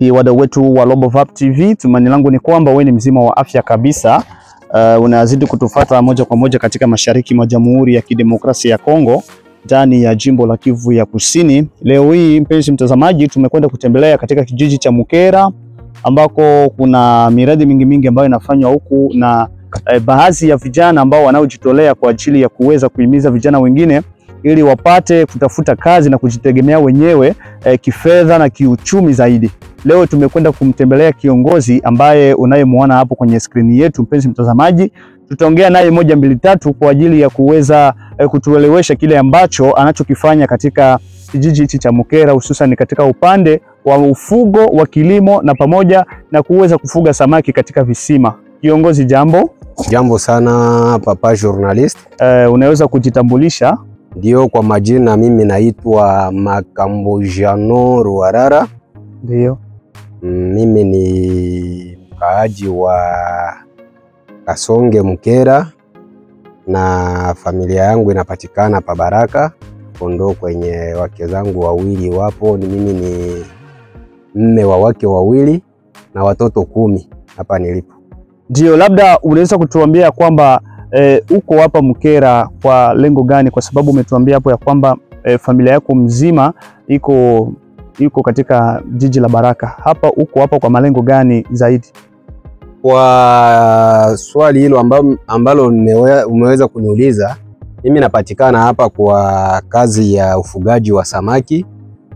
Wadau wetu wa Global TV, tumaini langu ni kwamba wewe ni mzima wa afya kabisa. Unazidi kutufuata moja kwa moja katika mashariki mwa Jamhuri ya Kidemokrasia ya Kongo, ndani ya jimbo la Kivu ya Kusini. Leo hii mpenzi mtazamaji, tumekwenda kutembelea katika kijiji cha Mukera ambako kuna miradi mingi ambayo inafanywa huku na baadhi ya vijana ambao wanaojitolea kwa ajili ya kuweza kuhimiza vijana wengine ili wapate kutafuta kazi na kujitegemea wenyewe kifedha na kiuchumi zaidi. Leo tumekwenda kumtembelea kiongozi ambaye unayemuona hapo kwenye skrini yetu mpenzi mtazamaji. Tutaongea naye moja mbili tatu kwa ajili ya kuweza kutuelewesha kile ambacho anachokifanya katika kijiji hichi cha Mukera, hususan katika upande wa ufugo wa kilimo na pamoja na kuweza kufuga samaki katika visima. Kiongozi, jambo. Jambo sana papa journalist. Unaweza kujitambulisha? Ndio, kwa majina mimi naitwa Makambojano Ruarara. Ndio. Mimi ni mkaaji wa Kasonge Mukera na familia yangu inapatikana pa Baraka Kondo, kwenye wake zangu wawili wapo. Mimi ni mme wa wake wawili na watoto 10 hapa nilipo. Ndio, labda unaweza kutuambia kwamba uko hapa Mukera kwa lengo gani? Kwa sababu umetuambia hapo ya kwamba familia yako mzima iko katika jiji la Baraka. Hapa uko hapa kwa malengo gani zaidi? Kwa swali hilo ambalo umeweza kuniuliza, mimi napatikana hapa kwa kazi ya ufugaji wa samaki,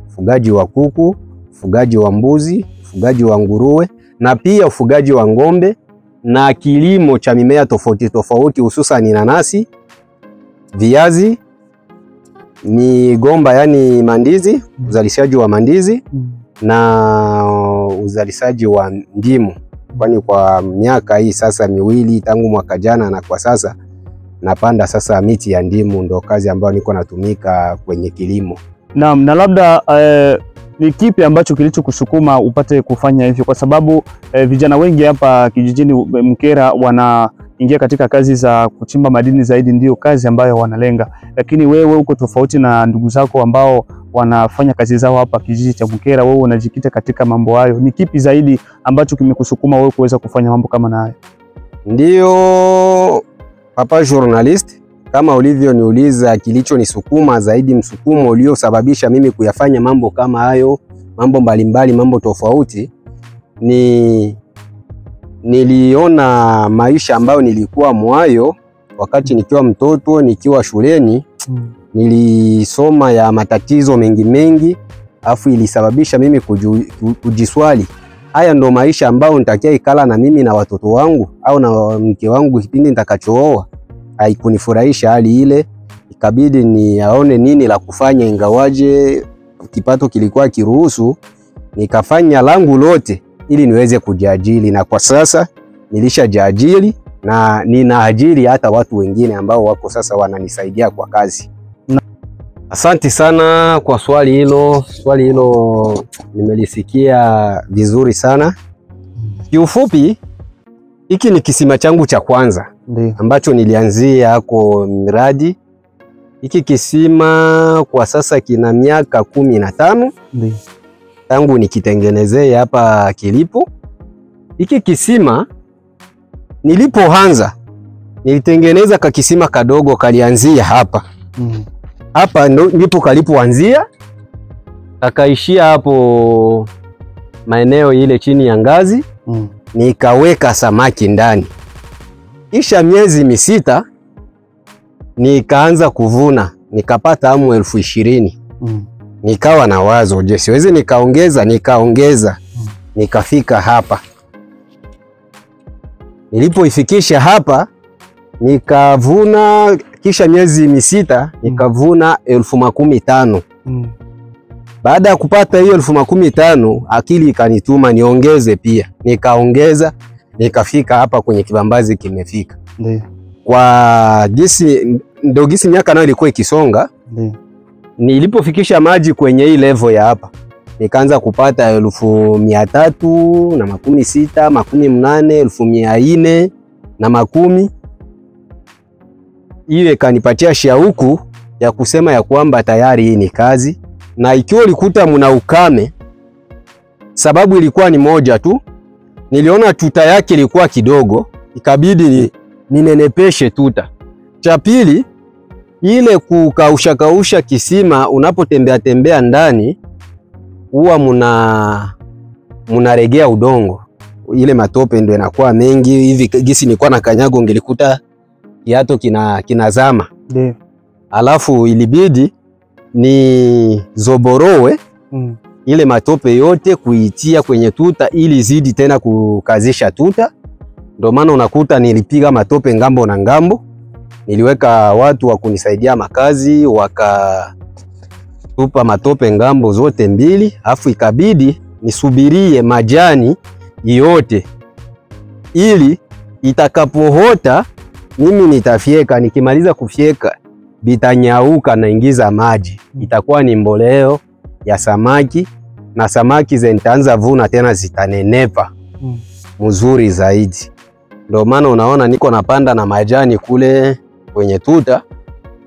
ufugaji wa kuku, ufugaji wa mbuzi, ufugaji wa nguruwe na pia ufugaji wa ng'ombe na kilimo cha mimea tofauti hususan nanasi, viazi, migomba yani mandizi, uzalishaji wa mandizi na uzalishaji wa ndimu. Kwani kwa miaka hii sasa miwili tangu mwaka jana na kwa sasa napanda sasa miti ya ndimu, ndo kazi ambayo niko natumika kwenye kilimo. Naam, na labda ni kipi ambacho kilichokusukuma upate kufanya hivyo? Kwa sababu vijana wengi hapa kijijini Mukera wanaingia katika kazi za kuchimba madini zaidi, ndio kazi ambayo wanalenga, lakini wewe uko tofauti na ndugu zako ambao wanafanya kazi zao hapa kijiji cha Mukera. Wewe unajikita katika mambo hayo. Ni kipi zaidi ambacho kimekusukuma wewe kuweza kufanya mambo kama na hayo? Ndio papa journalist, kama ulivyoniuliza kilichonisukuma zaidi, msukumo uliosababisha mimi kuyafanya mambo kama hayo, mambo mbalimbali, mambo tofauti, niliona maisha ambayo nilikuwa mwayo wakati nikiwa mtoto, nikiwa shuleni. Nilisoma ya matatizo mengi, afu ilisababisha mimi kujiswali, haya ndo maisha ambayo nitakia ikala na mimi na watoto wangu au na mke wangu kipindi nitakachooa? Haikunifurahisha hali ile, ikabidi niaone nini la kufanya, ingawaje kipato kilikuwa kiruhusu. Nikafanya langu lote ili niweze kujiajiri, na kwa sasa nilishajiajiri na ninaajiri hata watu wengine ambao wako sasa wananisaidia kwa kazi. Asante sana kwa swali hilo. Swali hilo nimelisikia vizuri sana. Kiufupi, hiki ni kisima changu cha kwanza ambacho nilianzia hako miradi. Hiki kisima kwa sasa kina miaka 15 tangu nikitengenezea hapa kilipo. Hiki kisima nilipoanza nilitengeneza kakisima kadogo, kalianzia hapa. Hapa ndipo kalipoanzia, kakaishia hapo maeneo ile chini ya ngazi. Nikaweka samaki ndani. Kisha miezi 6 nikaanza kuvuna, nikapata amu 20,000. Nikawa na wazo, je, siwezi nikaongeza. Nikafika hapa. Nilipoifikisha hapa nikavuna, kisha miezi 6 nikavuna 15,000. Baada ya kupata hiyo 15,000, akili ikanituma niongeze pia. Nikaongeza, nikafika hapa kwenye kibambazi kimefika. Kwa gisi miaka nayo ilikuwa ikisonga. Nilipofikisha maji kwenye hii level ya hapa, nikaanza kupata 360, 80, 400 na 10. Ile kanipatia shauku ya kusema ya kwamba tayari hii ni kazi, na ikiwa ulikuta mna ukame sababu ilikuwa ni moja tu. Niliona tuta yake ilikuwa kidogo, ikabidi ninenepeshe tuta. Cha pili, ile kukausha kisima, unapotembea tembea ndani huwa munaregea udongo. Ile matope ndio inakuwa mengi hivi, gisi nilikuwa na kanyago ngelikuta kiato kinazama. Ndio. Alafu ilibidi ni zoborowe ile matope yote kuitia kwenye tuta ili zidi tena kukazisha tuta. Ndio maana unakuta nilipiga matope ngambo na ngambo. Niliweka watu wa kunisaidia makazi, wakatupa matope ngambo zote mbili. Afu ikabidi nisubirie majani yote ili itakapohota mimi nitafyeka. Nikimaliza kufyeka bitanyauka na ingiza maji, itakuwa ni mboleo ya samaki, na samaki zitaanza vuna tena zitanenepa mzuri zaidi. Ndio maana unaona niko napanda na majani kule kwenye tuta,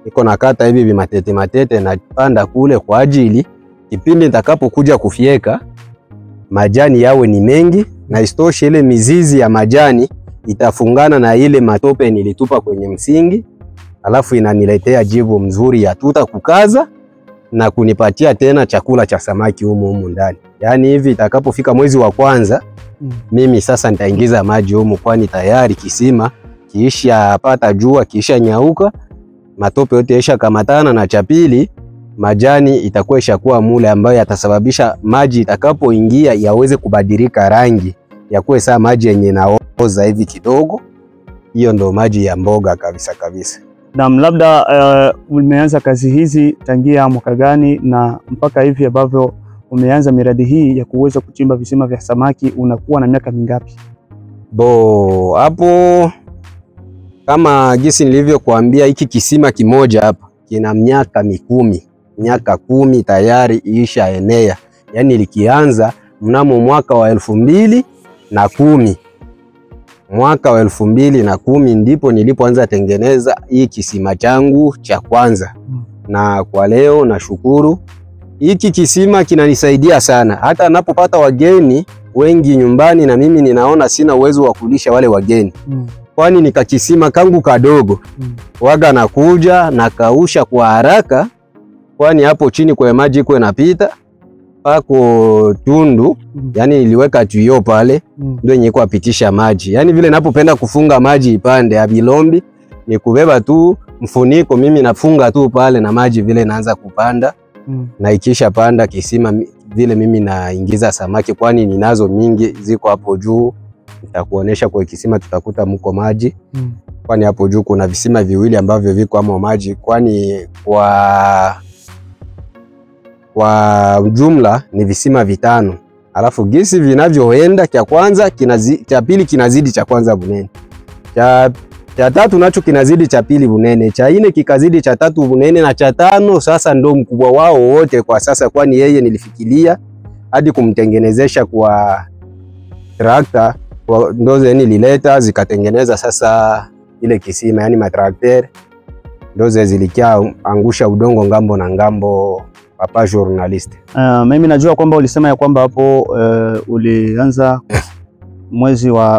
niko nakata hivi matete napanda kule kwa ajili kipindi nitakapokuja kufyeka majani yawe ni mengi, na istoshe ile mizizi ya majani itafungana na ile matope nilitupa kwenye msingi, alafu inaniletea jibu mzuri ya tuta kukaza na kunipatia tena chakula cha samaki humu ndani. Yaani hivi itakapofika mwezi wa kwanza mimi sasa nitaingiza maji humu, kwani tayari kisima kiisha pata jua, kiisha nyauka, matope yote yaisha kamatana, na cha pili majani itakuwa ishakuwa mule ambayo yatasababisha maji itakapoingia yaweze kubadilika rangi, yakuwe saa maji yenye naoza hivi kidogo. Hiyo ndo maji ya mboga kabisa kabisa. Na labda umeanza kazi hizi tangia mwaka gani, na mpaka hivi ambavyo umeanza miradi hii ya kuweza kuchimba visima vya samaki unakuwa na miaka mingapi? Hapo kama jinsi nilivyokuambia, hiki kisima kimoja hapa kina miaka 10. Miaka 10 tayari isha enea. Yaani likianza mnamo mwaka wa 2010. Mwaka wa 2010 ndipo nilipoanza tengeneza hii kisima changu cha kwanza. Na kwa leo nashukuru hiki kisima kinanisaidia sana. Hata napopata wageni wengi nyumbani na mimi ninaona sina uwezo wa kulisha wale wageni. Kwani nikakisima kangu kadogo. Waga nakuja na kausha kwa haraka, kwani hapo chini kwa maji kwa napita pako tundu. Yani niliweka tuyo pale ndio yenye kuapitisha maji. Yani vile napopenda kufunga maji ipande ya bilombi ni kubeba tu mfuniko, mimi nafunga tu pale na maji vile naanza kupanda. Na ikisha panda kisima vile mimi naingiza samaki, kwani ninazo mingi ziko hapo juu. Nitakuonesha kwa kisima tutakuta mko maji. Kwani hapo juu kuna visima viwili ambavyo viko hapo maji, kwani kwa jumla ni visima 5. Alafu gisi vinavyoenda, cha kwanza cha pili kinazidi cha kwanza bunene. Cha tatu nacho kinazidi cha pili bunene, cha 4 kikazidi cha 3 bunene, na cha 5 sasa ndo mkubwa wao wote kwa sasa, kwani yeye nilifikiria hadi kumtengenezesha kwa trakta, ndo zeni lileta zikatengeneza sasa ile kisima, yani matrakter ndo zilikia angusha udongo ngambo na ngambo. Papa journalist. Mimi najua kwamba ulisema ya kwamba hapo ulianza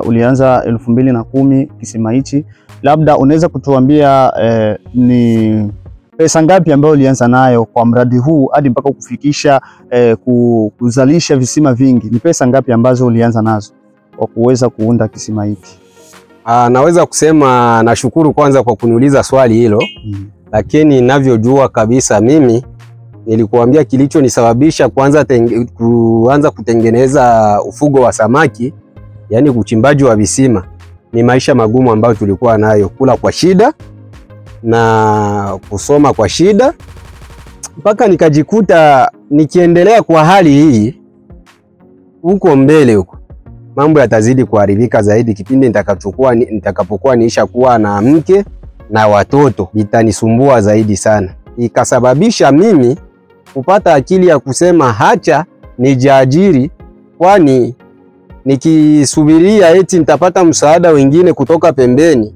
ulianza 2010 kisima hichi. Labda unaweza kutuambia ni pesa ngapi ambayo ulianza nayo kwa mradi huu hadi mpaka kufikisha kuzalisha visima vingi? Ni pesa ngapi ambazo ulianza nazo kwa kuweza kuunda kisima hiki? Naweza kusema nashukuru kwanza kwa kuniuliza swali hilo. Lakini ninavyojua kabisa mimi nilikuambia kilichonisababisha kuanza kutengeneza ufugo wa samaki, yani uchimbaji wa visima, ni maisha magumu ambayo tulikuwa nayo, kula kwa shida na kusoma kwa shida, mpaka nikajikuta nikiendelea kwa hali hii huko mbele huko mambo yatazidi kuharibika zaidi. Kipindi nitakapokuwa niisha kuwa na mke na watoto itanisumbua zaidi sana. Ikasababisha mimi kupata akili ya kusema hacha nijiajiri, kwani nikisubiria eti nitapata msaada wengine kutoka pembeni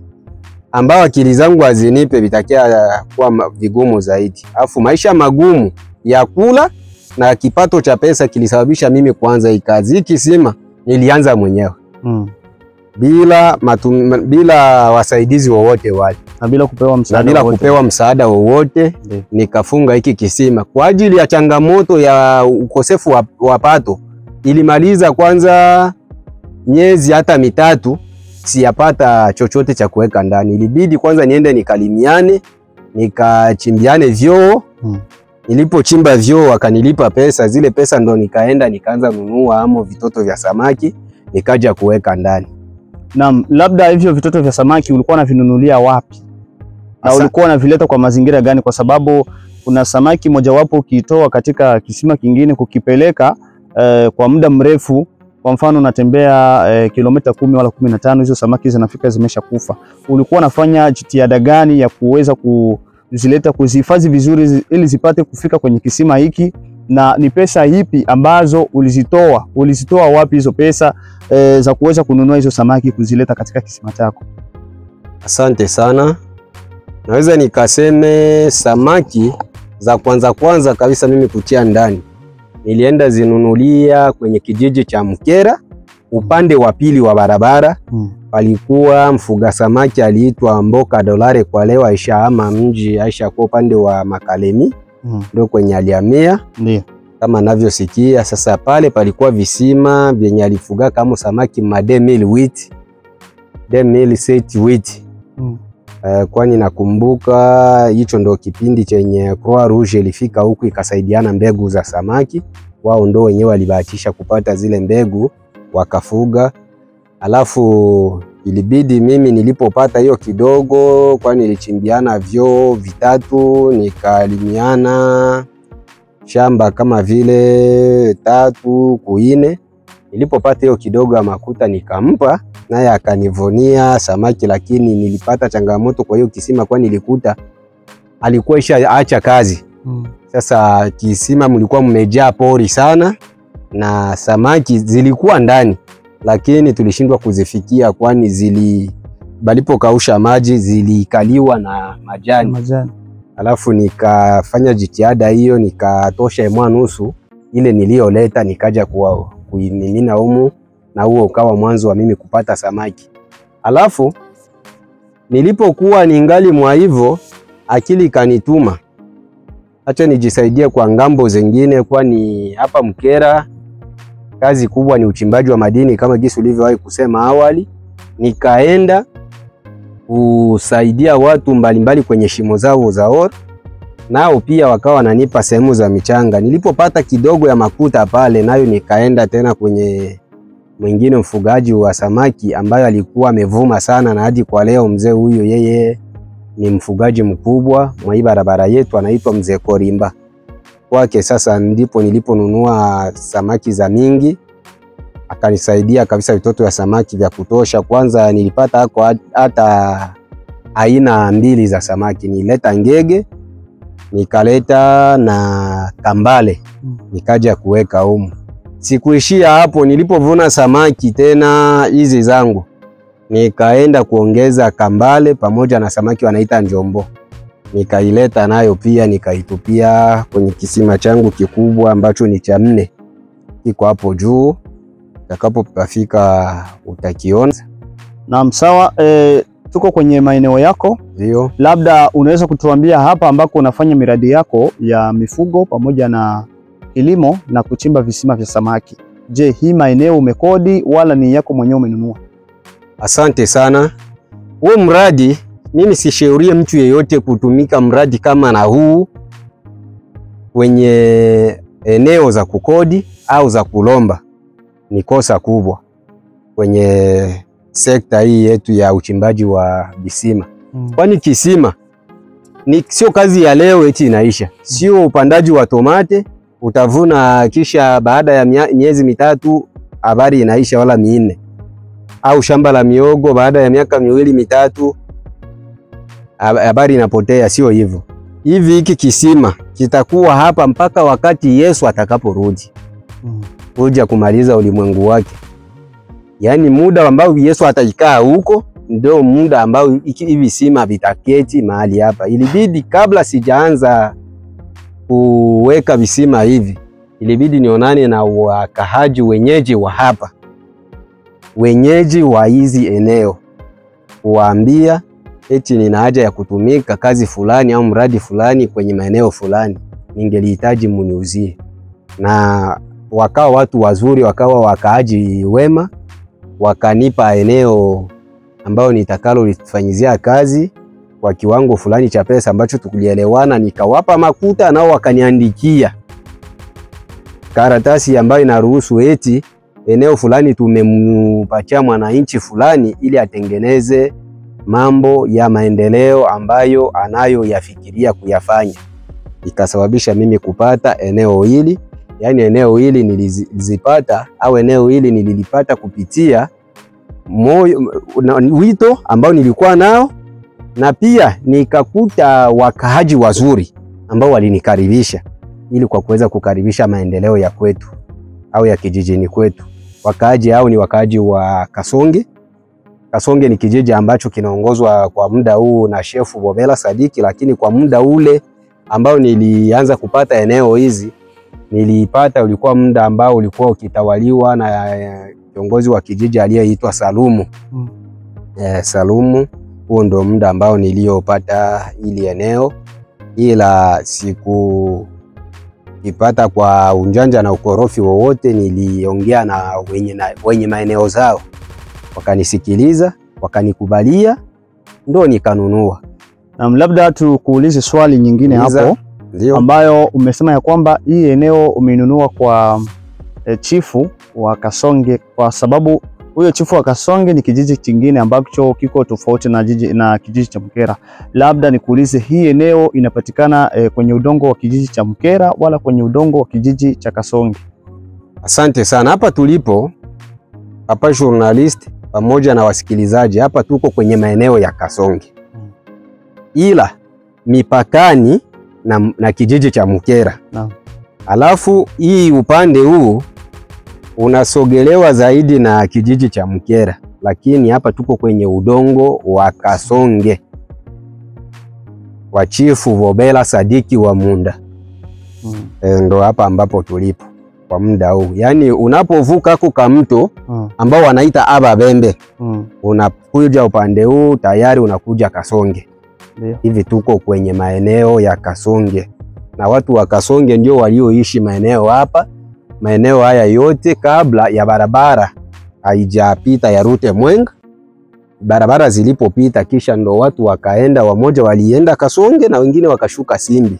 ambao akili zangu hazinipe, vitakia kuwa vigumu zaidi. Afu maisha magumu ya kula na kipato cha pesa kilisababisha mimi kuanza hii kazi. Hii kisima nilianza mwenyewe. Bila wasaidizi wowote wale. Na bila kupewa msaada wowote. Nikafunga hiki kisima kwa ajili ya changamoto ya ukosefu wa pato. Ilimaliza kwanza miezi hata mitatu siyapata chochote cha kuweka ndani. Ilibidi kwanza niende nikalimiane, nikachimbiane vyoo. Nilipochimba vyoo wakanilipa pesa, zile pesa ndo nikaanza nunua amo vitoto vya samaki nikaja kuweka ndani. Naam, labda hivyo vitoto vya samaki ulikuwa unavinunulia wapi? Na ulikuwa unavileta kwa mazingira gani? Kwa sababu kuna samaki mojawapo ukitoa katika kisima kingine kukipeleka kwa muda mrefu, kwa mfano unatembea kilomita 10 wala 15, hizo samaki zinafika zimesha kufa. Ulikuwa unafanya jitihada gani ya kuweza kuzileta, kuzihifadhi vizuri ili zipate kufika kwenye kisima hiki, na ni pesa ipi ambazo ulizitoa? Ulizitoa wapi hizo pesa za kuweza kununua hizo samaki kuzileta katika kisima chako? Asante sana. Naweza nikaseme samaki za kwanza kabisa mimi kutia ndani nilienda zinunulia kwenye kijiji cha Mkera, upande wa pili wa barabara. Palikuwa mfuga samaki aliitwa Mboka Dolare, kwa leo aishahama mji, aisha kwa upande wa Makalemi, ndio kwenye alihamia. Ndio kama navyosikia sasa. Pale palikuwa visima vyenye alifuga kama samaki mademil set wheat. Kwani nakumbuka hicho ndo kipindi chenye Croix Rouge ilifika huku ikasaidiana mbegu za samaki. Wao ndo wenyewe walibahatisha kupata zile mbegu wakafuga. Alafu ilibidi mimi nilipopata hiyo kidogo, kwani nilichimbiana vyoo vitatu, nikalimiana shamba kama vile 3 4. Nilipopata hiyo kidogo ya makuta nikampa, naye akanivonia samaki, lakini nilipata changamoto kwa hiyo kisima, kwani nilikuta alikuwa acha kazi. Sasa kisima mlikuwa mmejaa pori sana na samaki zilikuwa ndani, lakini tulishindwa kuzifikia, kwani balipokausha maji zilikaliwa na majani. Alafu nikafanya jitihada hiyo, nikatosha mwa nusu ile niliyoleta, nikaja kuimimina humu, na huo ukawa mwanzo wa mimi kupata samaki. Alafu nilipokuwa ningali mwa hivyo, akili kanituma acha nijisaidie kwa ngambo zingine, kwani hapa Mkera kazi kubwa ni uchimbaji wa madini kama jinsi ulivyowahi kusema awali. Nikaenda kusaidia watu mbalimbali kwenye shimo zao za ore, nao pia wakawa wananipa sehemu za michanga. Nilipopata kidogo ya makuta pale, nayo nikaenda tena kwenye mwingine mfugaji wa samaki ambaye alikuwa amevuma sana, na hadi kwa leo mzee huyo yeye ni mfugaji mkubwa mwa hii barabara yetu, anaitwa Mzee Korimba. Kwake sasa ndipo niliponunua samaki za mingi, akanisaidia kabisa vitoto ya samaki vya kutosha. Kwanza nilipata hata aina 2 za samaki, nileta ngege, nikaleta na kambale, nikaja kuweka humu. Sikuishia hapo, nilipovuna samaki tena hizi zangu, nikaenda kuongeza kambale pamoja na samaki wanaita njombo. Nikaileta nayo pia nikaitupia kwenye kisima changu kikubwa ambacho ni cha 4. Iko hapo juu, utakapofika utakiona. Naam, sawa. Tuko kwenye maeneo yako. Ndio. Labda unaweza kutuambia hapa ambako unafanya miradi yako ya mifugo pamoja na kilimo na kuchimba visima vya samaki. Je, hii maeneo umekodi wala ni yako mwenyewe umenunua? Asante sana. Huo mradi mimi sishaurie mtu yeyote kutumika mradi kama na huu kwenye eneo za kukodi au za kulomba. Ni kosa kubwa kwenye sekta hii yetu ya uchimbaji wa visima. Kwani kisima sio kazi ya leo eti inaisha. Sio upandaji wa tomate utavuna kisha baada ya miezi 3 habari inaisha wala 4. Au shamba la miogo baada ya miaka 2 3 habari inapotea. Sio hivyo. Hivi hiki kisima kitakuwa hapa mpaka wakati Yesu atakaporudi kuja kumaliza ulimwengu wake. Yaani muda ambao Yesu ataikaa huko ndio muda ambao hivi visima vitaketi mahali hapa. Ilibidi kabla sijaanza kuweka visima hivi ilibidi nionane na wakahaji wenyeji wa hapa, wenyeji wa hizi eneo, kuwaambia eti nina haja ya kutumika kazi fulani au mradi fulani kwenye maeneo fulani, ningelihitaji muniuzie. Na wakawa watu wazuri, wakawa wakaaji wema, wakanipa eneo ambao nitakalo lifanyizia kazi kwa kiwango fulani cha pesa ambacho tukulielewana. Nikawapa makuta, nao wakaniandikia karatasi ambayo inaruhusu eti eneo fulani tumempatia mwananchi fulani ili atengeneze mambo ya maendeleo ambayo anayoyafikiria kuyafanya. Ikasababisha mimi kupata eneo hili. Yani eneo hili nilizipata au eneo hili nililipata kupitia wito ambao nilikuwa nao, na pia nikakuta wakahaji wazuri ambao walinikaribisha ili kwa kuweza kukaribisha maendeleo ya kwetu au ya kijijini kwetu. Wakahaji hao ni wakahaji wa Kasonge. Kasonge ni kijiji ambacho kinaongozwa kwa muda huu na Shefu Bobela Sadiki, lakini kwa muda ule ambao nilianza kupata eneo hizi nilipata ulikuwa muda ambao ulikuwa ukitawaliwa na kiongozi wa kijiji aliyeitwa Salumu. Salumu, huo ndio muda ambao niliopata ili eneo, ila sikupata kwa unjanja na ukorofi wowote. Niliongea na wenye maeneo zao, wakanisikiliza, wakanikubalia, ndo nikanunua. Labda tukuulize swali nyingine hapo. Ndiyo. Ambayo umesema ya kwamba hii eneo umenunua kwa chifu wa Kasonge, kwa sababu huyo chifu wa Kasonge ni kijiji kingine ambacho kiko tofauti na kijiji cha Mkera. Labda nikuulize, hii eneo inapatikana kwenye udongo wa kijiji cha Mkera wala kwenye udongo wa kijiji cha Kasonge? Asante sana. Hapa tulipo, hapa journalist pamoja na wasikilizaji, hapa tuko kwenye maeneo ya Kasonge, ila mipakani na kijiji cha Mkera. Alafu hii upande huu unasogelewa zaidi na kijiji cha Mkera, lakini hapa tuko kwenye udongo wa Kasonge wa Chifu Bobela Sadiki wa Munda. Ndo hapa ambapo tulipo kwa muda huu. Yani unapovuka huko kamto ambao wanaita Ababembe, unakuja upande huu tayari unakuja Kasonge. Hivi tuko kwenye maeneo ya Kasonge, na watu wa Kasonge ndio walioishi maeneo hapa. Maeneo haya yote kabla ya barabara haijapita ya Rute Mwenga, barabara zilipopita kisha ndo watu wakaenda, wamoja walienda Kasonge na wengine wakashuka Simbi,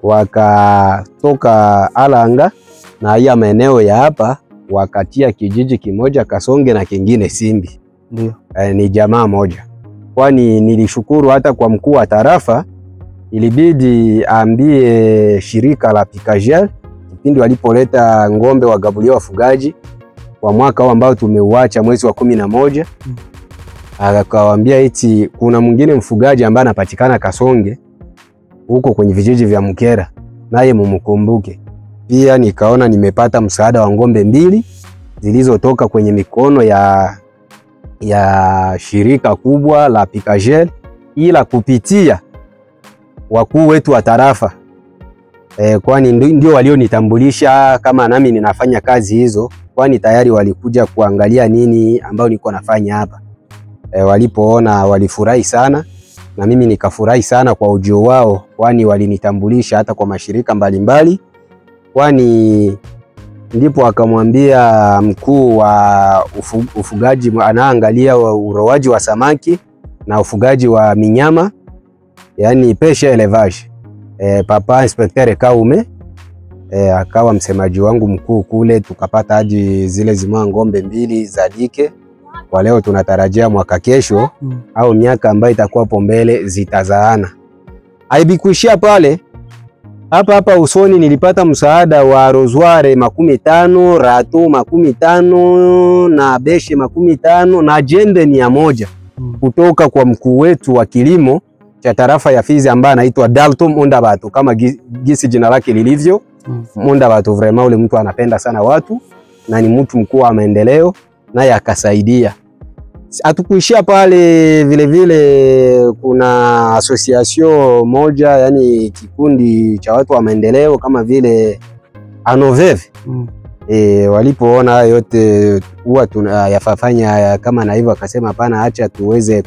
wakatoka Alanga na haya maeneo ya hapa wakatia kijiji kimoja Kasonge na kingine Simbi. Ndio. Ni jamaa moja. Kwani nilishukuru hata kwa mkuu wa tarafa, ilibidi aambie shirika la Pikajel kipindi walipoleta ngombe wagabulia wafugaji kwa mwaka huu ambao tumeuacha mwezi wa 11, akawaambia eti kuna mwingine mfugaji ambaye anapatikana Kasonge huko kwenye vijiji vya Mkera, naye mumkumbuke. Pia nikaona nimepata msaada wa ngombe 2 zilizotoka kwenye mikono ya shirika kubwa la Pikajel, ila kupitia wakuu wetu wa tarafa, kwani ndio walionitambulisha kama nami ninafanya kazi hizo, kwani tayari walikuja kuangalia nini ambao niko nafanya hapa. Walipoona walifurahi sana, na mimi nikafurahi sana kwa ujio wao, kwani walinitambulisha hata kwa mashirika mbalimbali. Kwani ndipo akamwambia mkuu wa ufugaji anaangalia urowaji wa samaki na ufugaji wa minyama, yani peshe elevage, Papa Inspecteur Kaume, akawa msemaji wangu mkuu kule. Tukapata hadi zile zima ngombe 2 za dike. Kwa leo tunatarajia mwaka kesho au miaka ambayo itakuwa hapo mbele zitazaana. Haibikuishia pale. Hapa usoni nilipata msaada wa rozware 15, rato 15 na beshe 15 na jembe 100 kutoka kwa mkuu wetu wa kilimo cha tarafa ya Fizi ambaye anaitwa Dalton Mundabatu, kama gisi jina lake lilivyo. Mundabatu vraiment ule mtu anapenda sana watu na ni mtu mkuu wa maendeleo, naye akasaidia. Hatukuishia pale, vile vile kuna association moja, yani kikundi cha watu wa maendeleo kama vile anoveve. Walipoona yote huwa tunayafanya kama na hivyo, akasema hapana, acha tuweze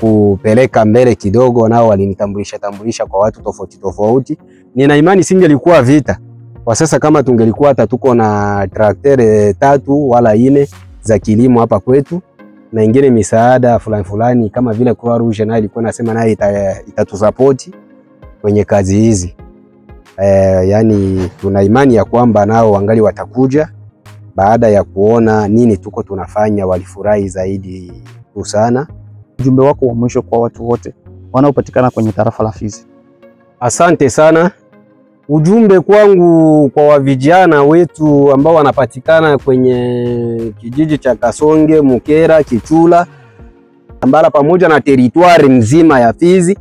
kupeleka mbele kidogo. Nao walinitambulisha kwa watu tofauti tofauti. Nina imani singelikuwa vita kwa sasa kama tungelikuwa hata tuko na trakter 3 wala 4 za kilimo hapa kwetu, na ingine misaada fulani kama vile Croix Rouge nayo ilikuwa nasema nayo itatusupport kwenye kazi hizi. Yani tuna imani ya kwamba nao wangali watakuja baada ya kuona nini tuko tunafanya. Walifurahi zaidi sana. Ujumbe wako wa mwisho kwa watu wote wanaopatikana kwenye tarafa la Fizi? Asante sana. Ujumbe kwangu kwa vijana wetu ambao wanapatikana kwenye kijiji cha Kasonge, Mukera, Kichula, Ambala pamoja na teritwari mzima ya Fizi,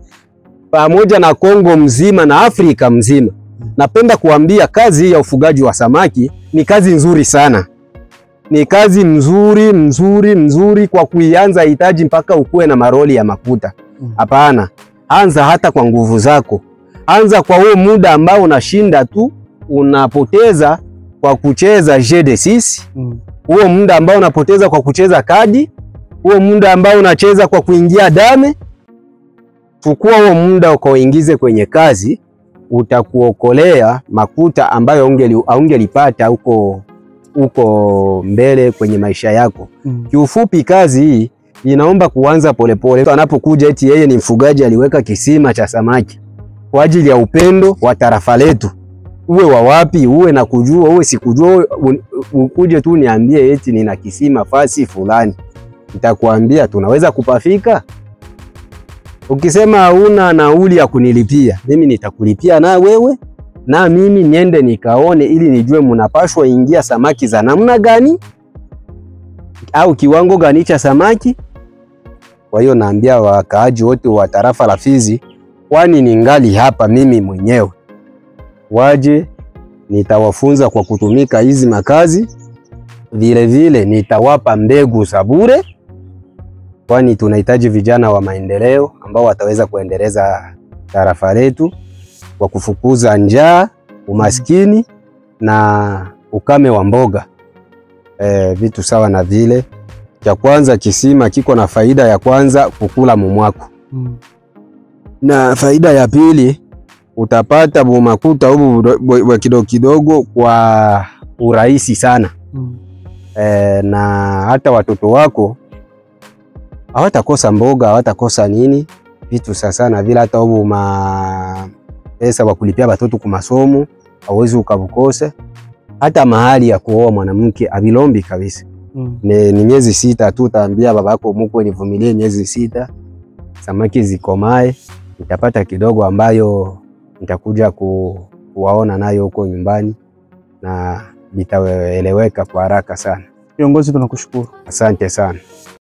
pamoja na Kongo mzima na Afrika mzima. Napenda kuambia kazi ya ufugaji wa samaki ni kazi nzuri sana. Ni kazi mzuri kwa kuianza hitaji mpaka ukue na maroli ya makuta. Hapana, anza hata kwa nguvu zako. Anza kwa huo muda ambao unashinda tu unapoteza kwa kucheza GD6. Huo muda ambao unapoteza kwa kucheza kadi, huo muda ambao unacheza kwa kuingia dame, chukua huo muda ukaoingize kwenye kazi, utakuokolea makuta ambayo ungelipata huko mbele kwenye maisha yako. Kiufupi kazi hii inaomba kuanza polepole. Mtu anapokuja eti yeye ni mfugaji aliweka kisima cha samaki kwa ajili ya upendo wa tarafa letu, uwe wa wapi, uwe na kujua, uwe sikujua, ukuje tu niambie eti nina kisima fasi fulani, nitakwambia tunaweza kupafika. Ukisema una nauli ya kunilipia, mimi nitakulipia na wewe na mimi niende nikaone, ili nijue mnapashwa ingia samaki za namna gani au kiwango gani cha samaki. Kwa hiyo naambia wakaaji wote wa tarafa la Fizi, kwani ningali hapa mimi mwenyewe, waje nitawafunza kwa kutumika hizi makazi. Vile nitawapa mbegu za bure, kwani tunahitaji vijana wa maendeleo ambao wataweza kuendeleza tarafa letu kwa kufukuza njaa, umaskini na ukame wa mboga. Vitu sawa na vile. Cha kwanza, kisima kiko na faida ya kwanza, kukula mumwako. Na faida ya pili, utapata bumakuta hubu kidogo kwa urahisi sana. Na hata watoto wako hawatakosa mboga, hawatakosa nini, vitu sasa na vile. Hata hubu pesa wa kulipia watoto kwa masomo hauwezi ukabukosa. Hata mahali ya kuoa mwanamke avilombi kabisa. Ni miezi 6 tu, utaambia babako mko nivumilie miezi 6 samaki zikomae, nitapata kidogo ambayo nitakuja kuwaona nayo huko nyumbani na nitaeleweka kwa haraka sana. Viongozi tunakushukuru. Asante sana.